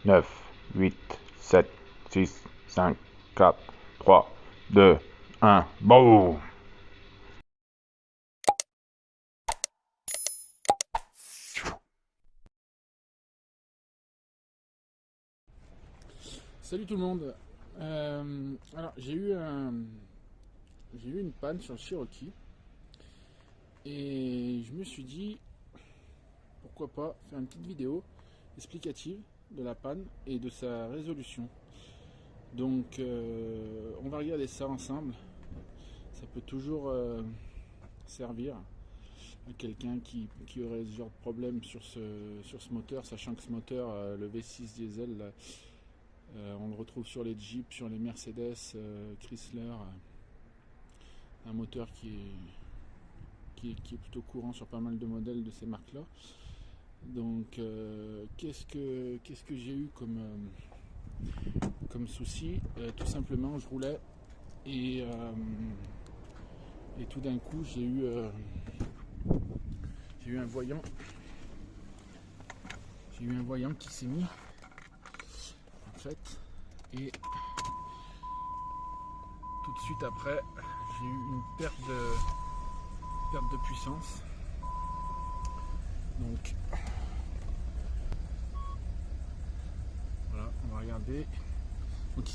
9, 8, 7, 6, 5, 4, 3, 2, 1, boum! Salut tout le monde. Alors j'ai eu une panne sur le Cherokee et je me suis dit pourquoi pas faire une petite vidéo explicative de la panne et de sa résolution. Donc on va regarder ça ensemble. Ça peut toujours servir à quelqu'un qui aurait ce genre de problème sur ce moteur, sachant que ce moteur, le V6 diesel, là, on le retrouve sur les Jeeps, sur les Mercedes, Chrysler, un moteur qui est plutôt courant sur pas mal de modèles de ces marques-là. Donc, qu'est-ce que j'ai eu comme souci? Tout simplement, je roulais et tout d'un coup, j'ai eu un voyant. J'ai eu un voyant qui s'est mis, en fait, et tout de suite après, j'ai eu une perte de puissance. Donc, voilà, on va regarder. Donc,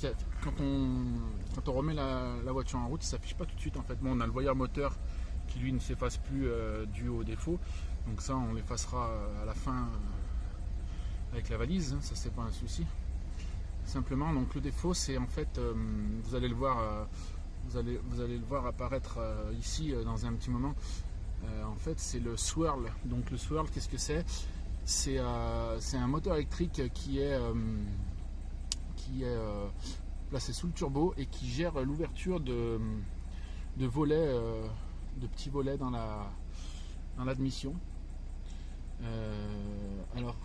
quand on remet la voiture en route, il ne s'affiche pas tout de suite. En fait, bon, on a le voyeur moteur qui lui ne s'efface plus dû au défaut. Donc ça, on l'effacera à la fin avec la valise. Ça, c'est pas un souci. Simplement, donc le défaut, c'est en fait, vous allez le voir, vous allez le voir apparaître ici dans un petit moment. En fait, c'est le swirl. Donc le swirl, qu'est-ce que c'est? C'est un moteur électrique qui est placé sous le turbo et qui gère l'ouverture de volets, de petits volets dans l'admission. Alors,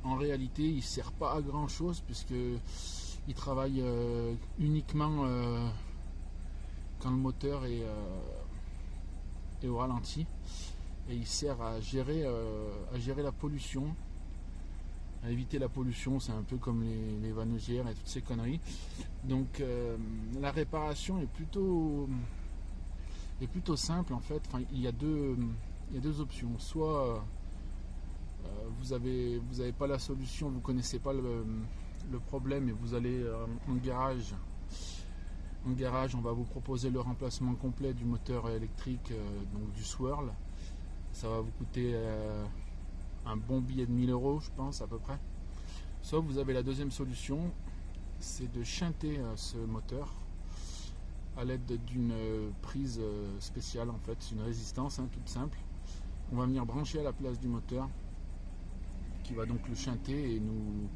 en réalité, il ne sert pas à grand chose puisque il travaille uniquement quand le moteur est au ralenti, et il sert à gérer la pollution, à éviter la pollution. C'est un peu comme les vannes GR et toutes ces conneries. Donc la réparation est plutôt simple en fait. Enfin, il y a deux options. Soit vous avez pas la solution, vous connaissez pas le problème et vous allez en garage. En garage, on va vous proposer le remplacement complet du moteur électrique, donc du swirl. Ça va vous coûter un bon billet de 1000 euros, je pense, à peu près. Soit vous avez la deuxième solution, c'est de shunter ce moteur à l'aide d'une prise spéciale, en fait, c'est une résistance toute simple. On va venir brancher à la place du moteur, qui va donc le shunter et nous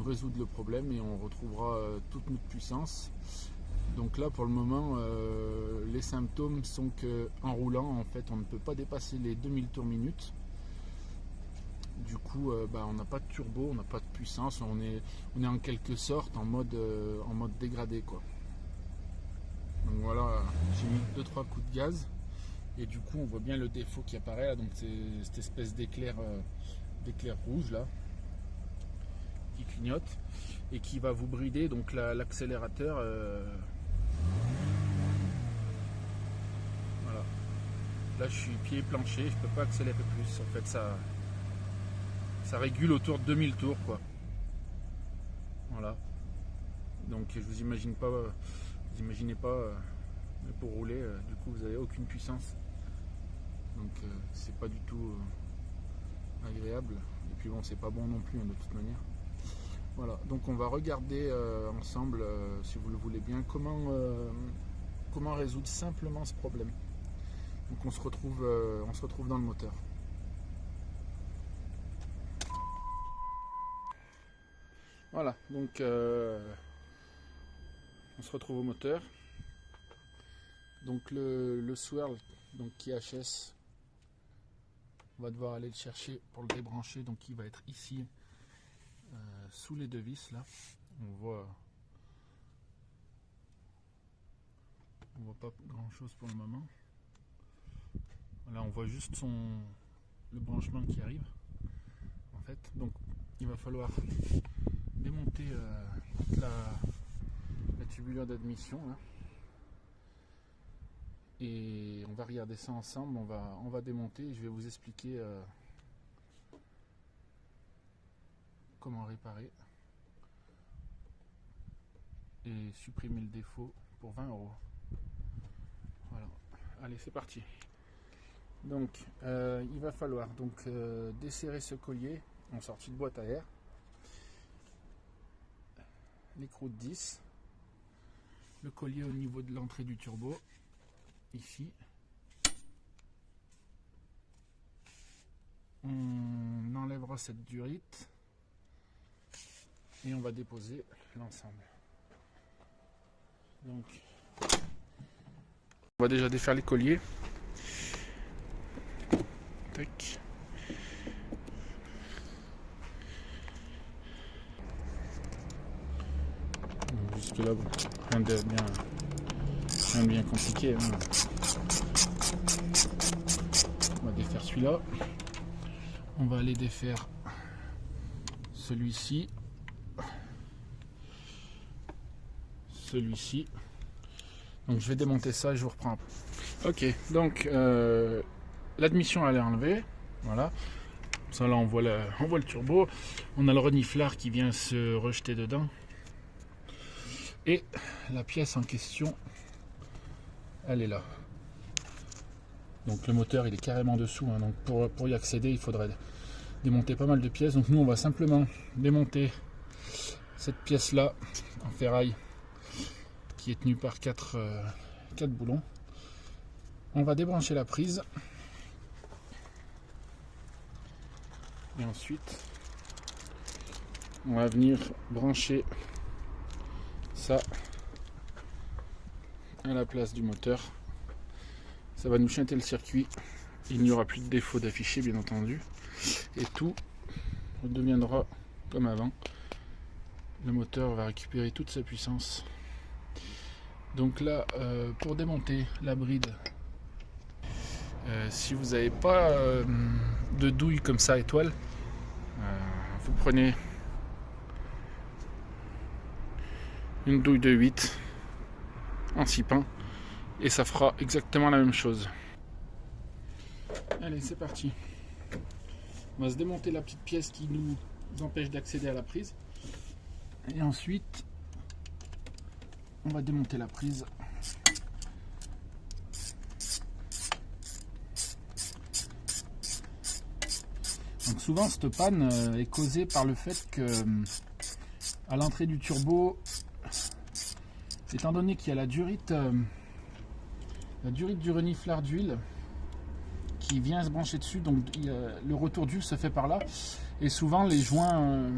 résoudre le problème, et on retrouvera toute notre puissance. Donc là, pour le moment, les symptômes sont qu'en roulant, en fait, on ne peut pas dépasser les 2000 tours minute. Du coup, on n'a pas de turbo, on n'a pas de puissance, on est en quelque sorte en mode dégradé, quoi. Donc voilà, j'ai mis 2-3 coups de gaz et du coup, on voit bien le défaut qui apparaît là. Donc c'est cette espèce d'éclair rouge là qui clignote et qui va vous brider donc l'accélérateur. Voilà. Là, je suis pied plancher, je peux pas accélérer plus. En fait, ça régule autour de 2000 tours, quoi. Voilà. Donc, je vous imaginez pas pour rouler. Du coup, vous avez aucune puissance. Donc, c'est pas du tout agréable. Et puis bon, c'est pas bon non plus, de toute manière. Voilà. Donc, on va regarder ensemble, si vous le voulez bien, comment résoudre simplement ce problème. Donc on se retrouve dans le moteur. Voilà, donc on se retrouve au moteur. Donc le swirl, donc qui est HS, on va devoir aller le chercher pour le débrancher. Donc il va être ici, sous les deux vis là. On voit pas grand chose pour le moment. Là, on voit juste le branchement qui arrive, en fait. Donc, il va falloir toute la tubulure d'admission là. Et on va regarder ça ensemble, on va démonter et je vais vous expliquer comment réparer et supprimer le défaut pour 20 €. Voilà, allez c'est parti. Donc il va falloir donc desserrer ce collier en sortie de boîte à air, l'écrou de 10, le collier au niveau de l'entrée du turbo, ici. On enlèvera cette durite et on va déposer l'ensemble. Donc on va déjà défaire les colliers. Tac. Jusque là, bon, rien de bien compliqué. Hein. On va défaire celui-là. On va aller défaire celui-ci. Celui-ci. Donc je vais démonter ça et je vous reprends. Ok, donc l'admission elle est enlevée. Voilà. Ça là on voit le turbo. On a le reniflard qui vient se rejeter dedans. Et la pièce en question, elle est là. Donc le moteur il est carrément dessous. Hein. Donc pour y accéder, il faudrait démonter pas mal de pièces. Donc nous on va simplement démonter cette pièce là en ferraille qui est tenue par 4 boulons. On va débrancher la prise. Et ensuite, on va venir brancher ça à la place du moteur. Ça va nous chanter le circuit. Il n'y aura plus de défaut d'afficher, bien entendu. Et tout redeviendra comme avant. Le moteur va récupérer toute sa puissance. Donc là, pour démonter la bride, si vous n'avez pas de douille comme ça étoile, vous prenez une douille de 8 en 6 pins et ça fera exactement la même chose. Allez, c'est parti. On va se démonter la petite pièce qui nous empêche d'accéder à la prise. Et ensuite, on va démonter la prise. Donc souvent cette panne est causée par le fait que à l'entrée du turbo, étant donné qu'il y a la durite du reniflard d'huile qui vient se brancher dessus, donc le retour d'huile se fait par là, et souvent les joints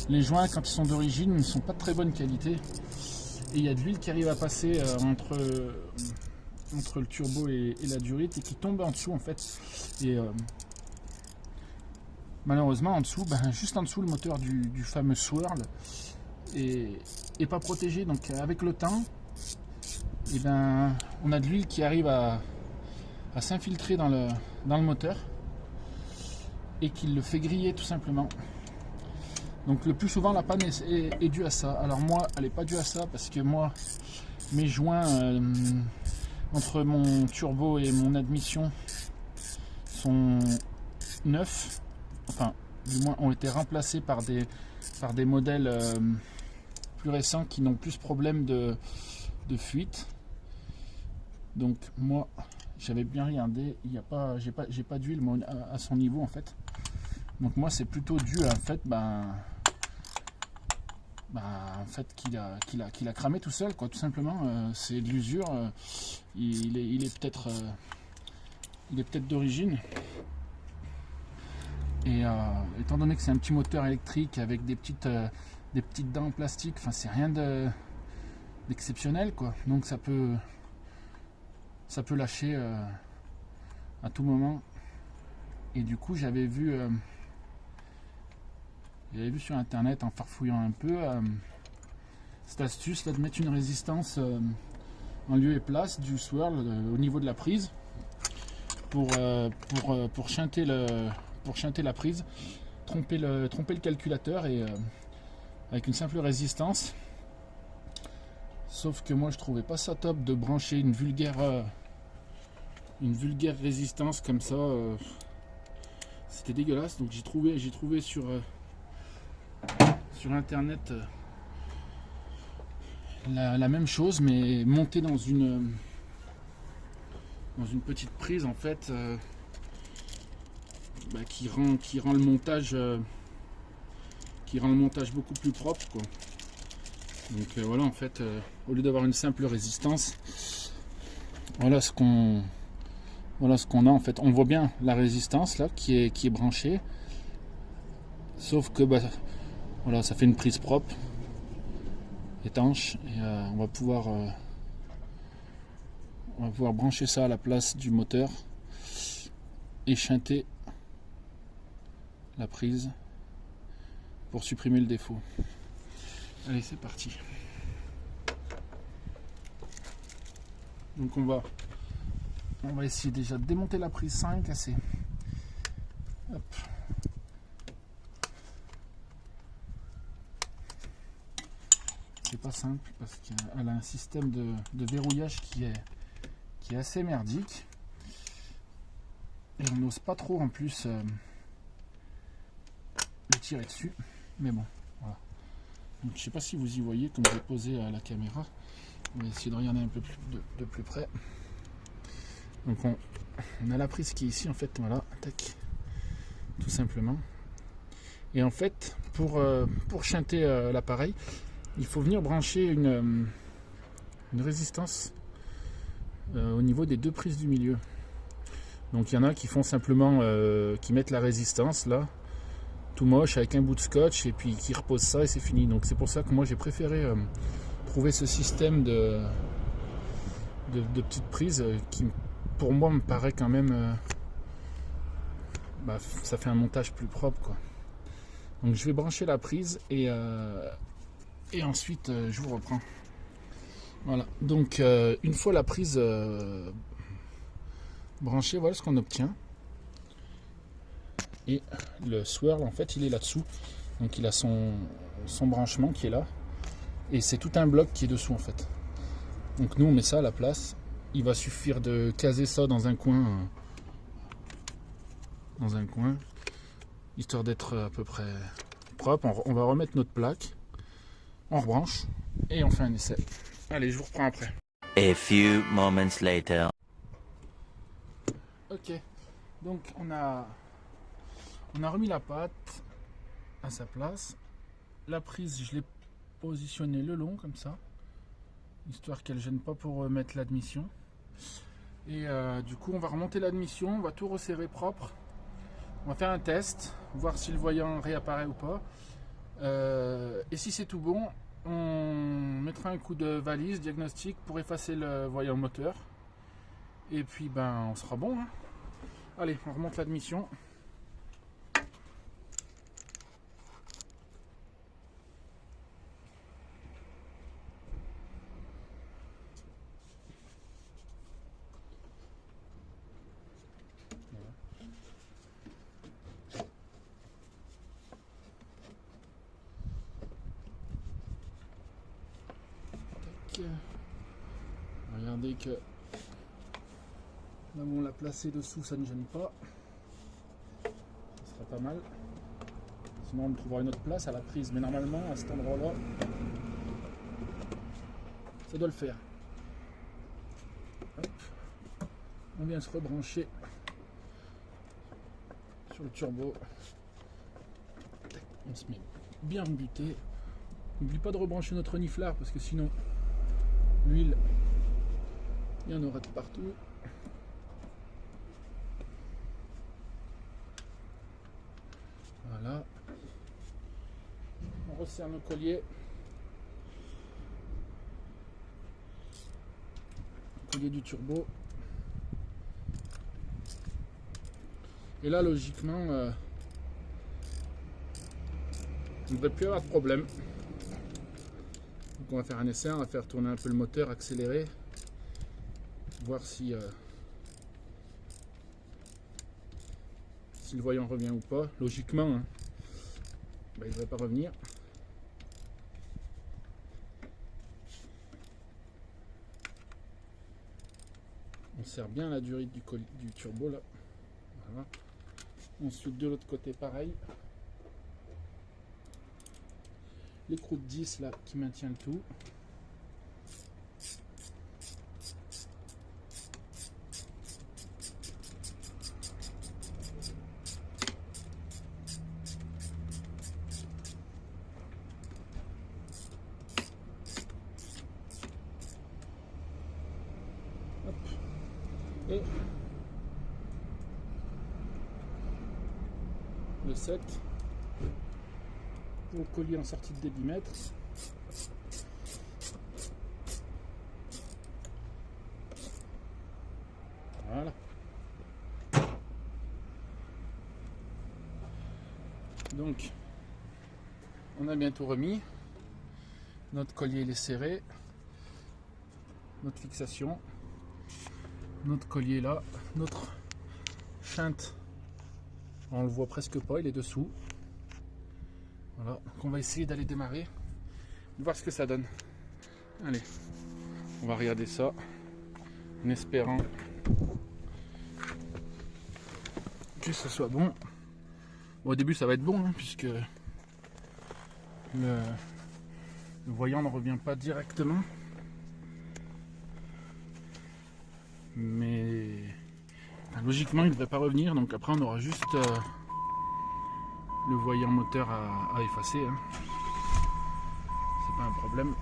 quand ils sont d'origine ne sont pas de très bonne qualité, et il y a de l'huile qui arrive à passer entre le turbo et la durite et qui tombe en dessous en fait, et malheureusement en dessous, juste en dessous, le moteur du fameux swirl est pas protégé. Donc avec le temps, et on a de l'huile qui arrive à s'infiltrer dans le moteur et qui le fait griller tout simplement. Donc le plus souvent la panne est due à ça. Alors moi elle n'est pas due à ça parce que moi mes joints entre mon turbo et mon admission sont neufs. Enfin, du moins ont été remplacés par des modèles plus récents qui n'ont plus ce problème de fuite. Donc moi j'avais bien regardé, j'ai pas d'huile à son niveau en fait. Donc moi c'est plutôt dû à en fait qu'il a cramé tout seul, quoi, tout simplement. C'est de l'usure. Il est peut-être d'origine. Et étant donné que c'est un petit moteur électrique avec des petites dents en plastique, enfin c'est rien d'exceptionnel, quoi. Donc ça peut lâcher à tout moment. Et du coup j'avais vu sur internet en farfouillant un peu cette astuce là de mettre une résistance en lieu et place du swirl au niveau de la prise pour chanter la prise, tromper le calculateur et avec une simple résistance. Sauf que moi je trouvais pas ça top de brancher une vulgaire résistance comme ça. C'était dégueulasse. Donc j'ai trouvé sur internet la même chose, mais montée dans une petite prise en fait, qui rend le montage beaucoup plus propre, quoi. Donc voilà, en fait, au lieu d'avoir une simple résistance, voilà ce qu'on a en fait. On voit bien la résistance là qui est branchée, sauf que voilà, ça fait une prise propre, étanche, et on va pouvoir brancher ça à la place du moteur et chanter la prise pour supprimer le défaut. Allez, c'est parti. Donc on va essayer déjà de démonter la prise sans rien casser. Hop. C'est pas simple parce qu'elle a un système de verrouillage qui est assez merdique. Et on n'ose pas trop en plus le tirer dessus. Mais bon, voilà. Donc, je sais pas si vous y voyez comme j'ai posé la caméra. On va essayer de regarder un peu plus de plus près. Donc on a la prise qui est ici en fait, voilà, tac, tout simplement. Et en fait, pour chanter l'appareil, il faut venir brancher une résistance au niveau des deux prises du milieu. Donc il y en a qui font simplement, qui mettent la résistance là, tout moche avec un bout de scotch et puis qui reposent ça et c'est fini. Donc c'est pour ça que moi j'ai préféré trouver ce système de petites prises qui pour moi me paraît quand même ça fait un montage plus propre, quoi. Donc je vais brancher la prise et ensuite je vous reprends. Voilà, donc une fois la prise branchée, voilà ce qu'on obtient. Et le swirl en fait il est là-dessous. Donc il a son branchement qui est là. Et c'est tout un bloc qui est dessous en fait. Donc nous on met ça à la place. Il va suffire de caser ça dans un coin. Histoire d'être à peu près propre. On va remettre notre plaque. On rebranche. Et on fait un essai. Allez, je vous reprends après. A few moments later. Ok. Donc on a remis la pâte à sa place. La prise, je l'ai positionnée le long comme ça, histoire qu'elle ne gêne pas pour mettre l'admission. Et du coup, on va remonter l'admission, on va tout resserrer propre. On va faire un test, voir si le voyant réapparaît ou pas. Et si c'est tout bon, on mettra un coup de valise diagnostic pour effacer le voyant moteur. Et puis, on sera bon, hein. Allez, on remonte l'admission. Regardez que là où on l'a placé dessous, ça ne gêne pas. Ça serait pas mal. Sinon on trouvera une autre place à la prise. Mais normalement à cet endroit-là, ça doit le faire. Hop. On vient se rebrancher sur le turbo. On se met bien buté. N'oublie pas de rebrancher notre reniflard parce que sinon l'huile, il y en aura de partout. Voilà. On resserre nos colliers. Collier du turbo. Et là, logiquement, il ne devrait plus avoir de problème. Donc on va faire un essai, on va faire tourner un peu le moteur, accélérer, voir si le voyant revient ou pas. Logiquement, il ne devrait pas revenir. serre bien la durite du turbo là. Voilà. Ensuite de l'autre côté pareil. L'écrou de 10 là qui maintient le tout. Hop. Et le 7 pour le collier en sortie de débitmètre. Voilà. Donc on a bientôt remis. Notre collier il est serré. Notre fixation. Notre collier là. Notre shunt. On le voit presque pas, il est dessous. Voilà, donc on va essayer d'aller démarrer, de voir ce que ça donne. Allez, on va regarder ça, en espérant que ce soit bon. Bon, au début ça va être bon, hein, puisque le voyant ne revient pas directement. Mais enfin, logiquement il ne devrait pas revenir, donc après on aura juste le voyant moteur à effacer, hein. C'est pas un problème.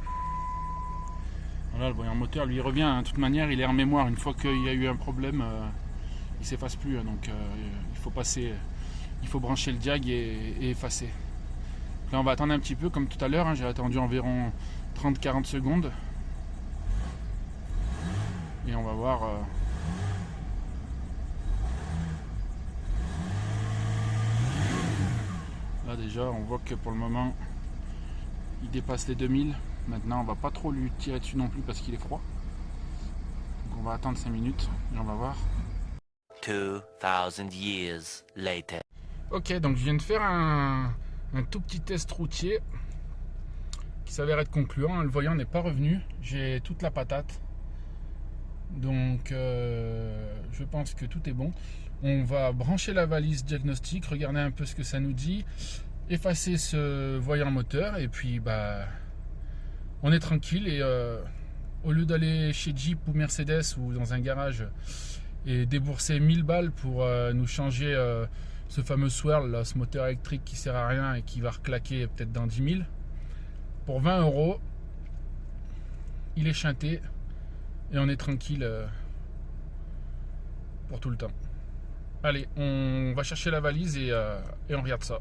Voilà, le voyant moteur lui revient, hein. De toute manière il est en mémoire, une fois qu'il y a eu un problème il s'efface plus, hein. Donc il faut passer, il faut brancher le diag et effacer. Là on va attendre un petit peu comme tout à l'heure, hein. J'ai attendu environ 30-40 secondes et on va voir là déjà on voit que pour le moment il dépasse les 2000. Maintenant on va pas trop lui tirer dessus non plus parce qu'il est froid, donc on va attendre 5 minutes et on va voir. 2000 years later. Ok, donc je viens de faire un tout petit test routier qui s'avère être concluant. Le voyant n'est pas revenu, j'ai toute la patate, donc je pense que tout est bon. On va brancher la valise diagnostic, regarder un peu ce que ça nous dit, effacer ce voyant moteur et puis bah on est tranquille. Et au lieu d'aller chez Jeep ou Mercedes ou dans un garage et débourser 1000 balles pour nous changer ce fameux swirl là, ce moteur électrique qui sert à rien et qui va reclaquer peut-être dans 10 000, pour 20 € il est shunté et on est tranquille pour tout le temps. Allez, on va chercher la valise et on regarde ça.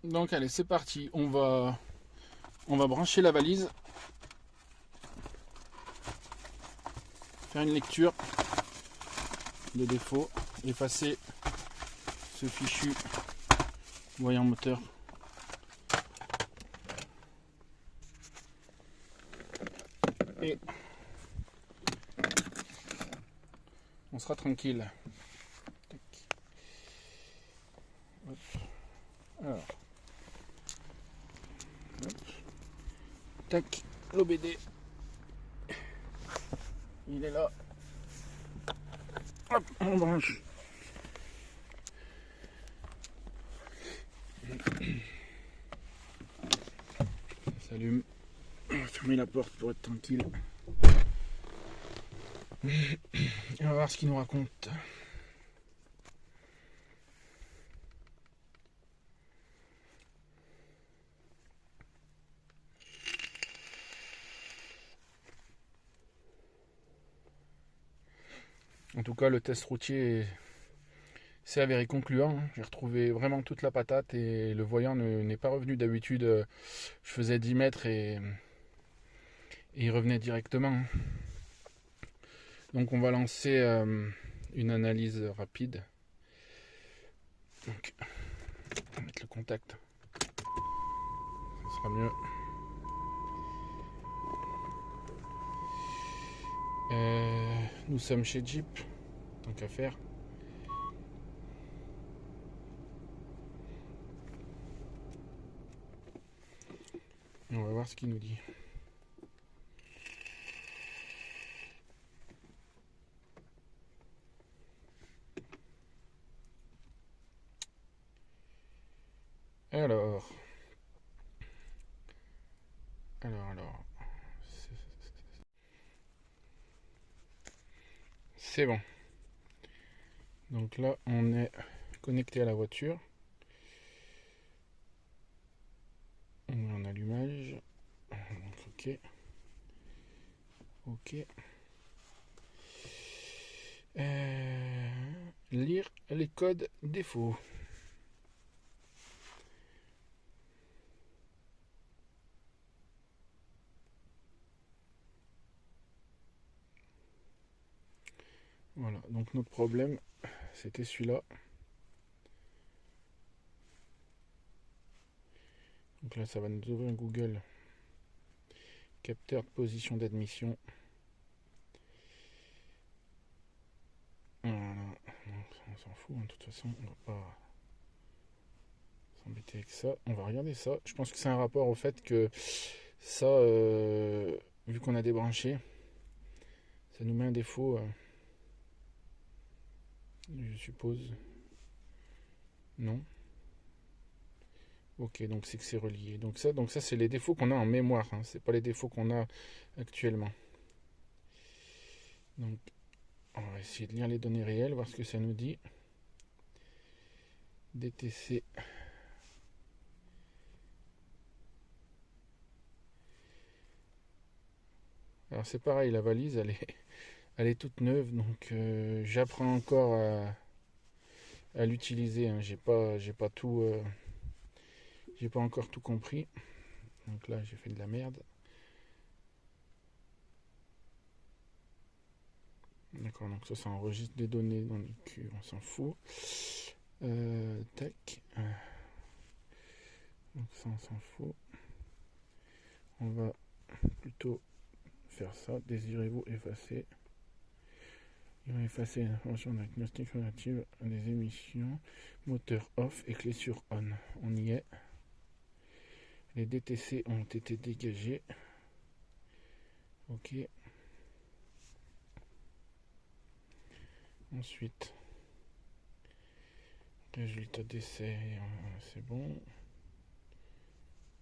Donc allez, c'est parti, on va brancher la valise, faire une lecture de défaut, effacer ce fichu voyant moteur. Et on sera tranquille. Hop. Alors, hop. Tac, l'OBD, il est là. Hop, on branche. Ça s'allume. On va fermer la porte pour être tranquille. Et on va voir ce qu'il nous raconte. En tout cas, le test routier s'est avéré concluant. J'ai retrouvé vraiment toute la patate et le voyant n'est pas revenu. D'habitude, je faisais 10 mètres et il revenait directement. Donc on va lancer une analyse rapide. Donc, on va mettre le contact. Ça sera mieux. Nous sommes chez Jeep, tant qu'à faire. On va voir voir ce qu'il nous dit. Alors. C'est bon. Donc là, on est connecté à la voiture. On est en allumage. Donc, ok. Ok. Lire les codes défauts. Voilà, donc notre problème, c'était celui-là. Donc là, ça va nous ouvrir un Google. Capteur de position d'admission. Voilà, donc, on s'en fout, hein. De toute façon, on va pas s'embêter avec ça. On va regarder ça. Je pense que c'est un rapport au fait que ça, vu qu'on a débranché, ça nous met un défaut. Je suppose. Non. Ok, donc c'est que c'est relié. Donc ça c'est les défauts qu'on a en mémoire, hein. C'est pas les défauts qu'on a actuellement. Donc, on va essayer de lire les données réelles, voir ce que ça nous dit. DTC. Alors c'est pareil, la valise, elle est toute neuve, donc j'apprends encore à l'utiliser, hein. J'ai pas tout, j'ai pas encore tout compris. Donc là, j'ai fait de la merde. D'accord, donc ça enregistre des données dans le cul, on s'en fout. Tac. Donc ça, on s'en fout. On va plutôt faire ça. Désirez-vous effacer? Il va effacer l'information diagnostique relative à des émissions. Moteur off et clé sur on. On y est. Les DTC ont été dégagés. Ok. Ensuite, résultat d'essai, c'est bon.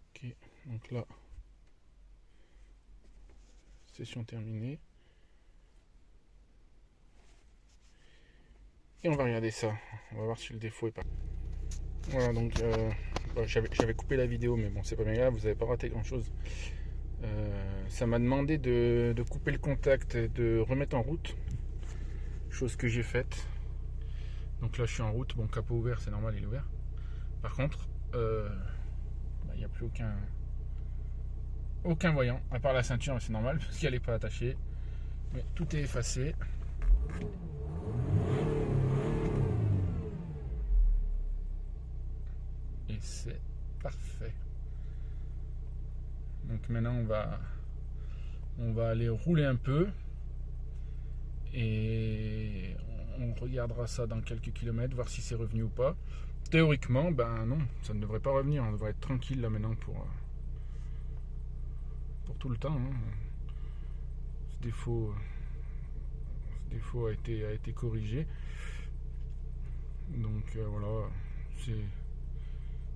Ok, donc là, session terminée. Et on va regarder ça. On va voir si le défaut est pas. Voilà, donc j'avais coupé la vidéo, mais bon, c'est pas bien grave, vous n'avez pas raté grand chose. Ça m'a demandé de couper le contact et de remettre en route. Chose que j'ai faite. Donc là, je suis en route. Bon, capot ouvert, c'est normal, il est ouvert. Par contre, il n'y a plus aucun voyant, à part la ceinture, mais c'est normal parce qu'elle n'est pas attachée. Mais tout est effacé. Et c'est parfait. Donc maintenant, on va aller rouler un peu. Et on regardera ça dans quelques kilomètres, voir si c'est revenu ou pas. Théoriquement, ben non, ça ne devrait pas revenir. On devrait être tranquille là maintenant pour tout le temps, hein. Ce défaut a été corrigé. Donc voilà,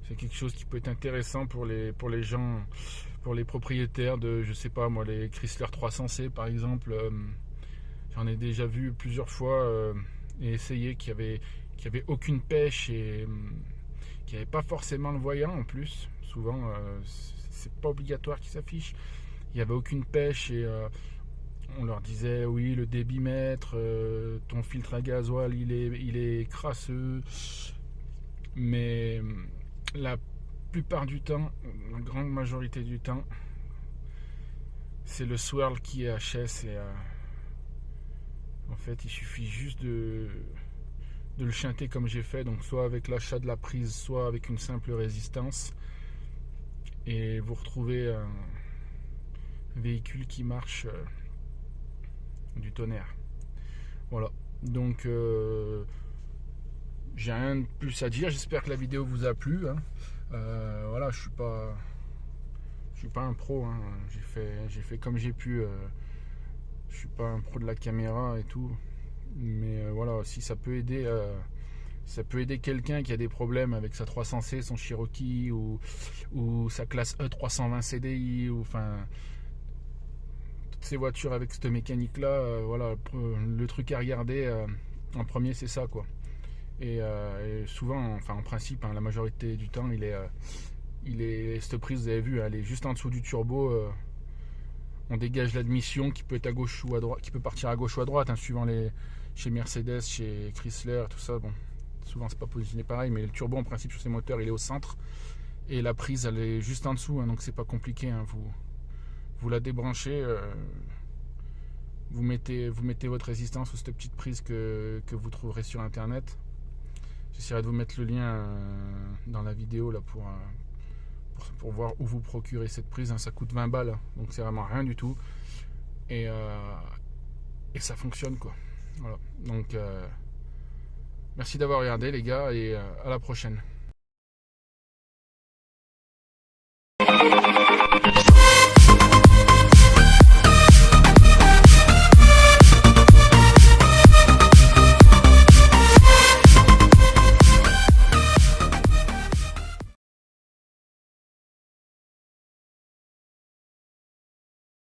c'est quelque chose qui peut être intéressant pour les gens, pour les propriétaires de, je sais pas moi, les Chrysler 300C par exemple. J'en ai déjà vu plusieurs fois et essayé qui avait aucune pêche et qui n'avait pas forcément le voyant en plus. Souvent, c'est pas obligatoire qu'il s'affiche. Il n'y avait aucune pêche et on leur disait oui, le débitmètre, ton filtre à gasoil, il est crasseux. Mais la plupart du temps, la grande majorité du temps, c'est le swirl qui est HS et en fait, il suffit juste de le chanter comme j'ai fait, donc soit avec l'achat de la prise, soit avec une simple résistance, et vous retrouvez un véhicule qui marche du tonnerre. Voilà, donc j'ai rien de plus à dire. J'espère que la vidéo vous a plu, hein. Voilà, je Je suis pas un pro, hein. J'ai fait comme j'ai pu. Je suis pas un pro de la caméra et tout. Mais voilà, si ça peut aider, quelqu'un qui a des problèmes avec sa 300C, son Cherokee ou sa classe E 320 CDI, ou enfin toutes ces voitures avec cette mécanique-là, voilà, le truc à regarder en premier, c'est ça, quoi. Et souvent, enfin en principe, hein, la majorité du temps, cette prise, vous avez vu, elle est juste en dessous du turbo. On dégage l'admission qui peut être à gauche ou à droite, qui peut partir à gauche ou à droite, hein, suivant chez Mercedes, chez Chrysler, tout ça. Bon, souvent c'est pas positionné pareil, mais le turbo en principe sur ces moteurs, il est au centre et la prise, elle est juste en dessous, hein, donc c'est pas compliqué. Hein, vous la débranchez, vous mettez votre résistance sur cette petite prise que vous trouverez sur internet. J'essaierai de vous mettre le lien dans la vidéo là pour voir où vous procurez cette prise, hein. Ça coûte 20 balles, donc c'est vraiment rien du tout, et ça fonctionne, quoi. Voilà. Donc merci d'avoir regardé, les gars, et à la prochaine.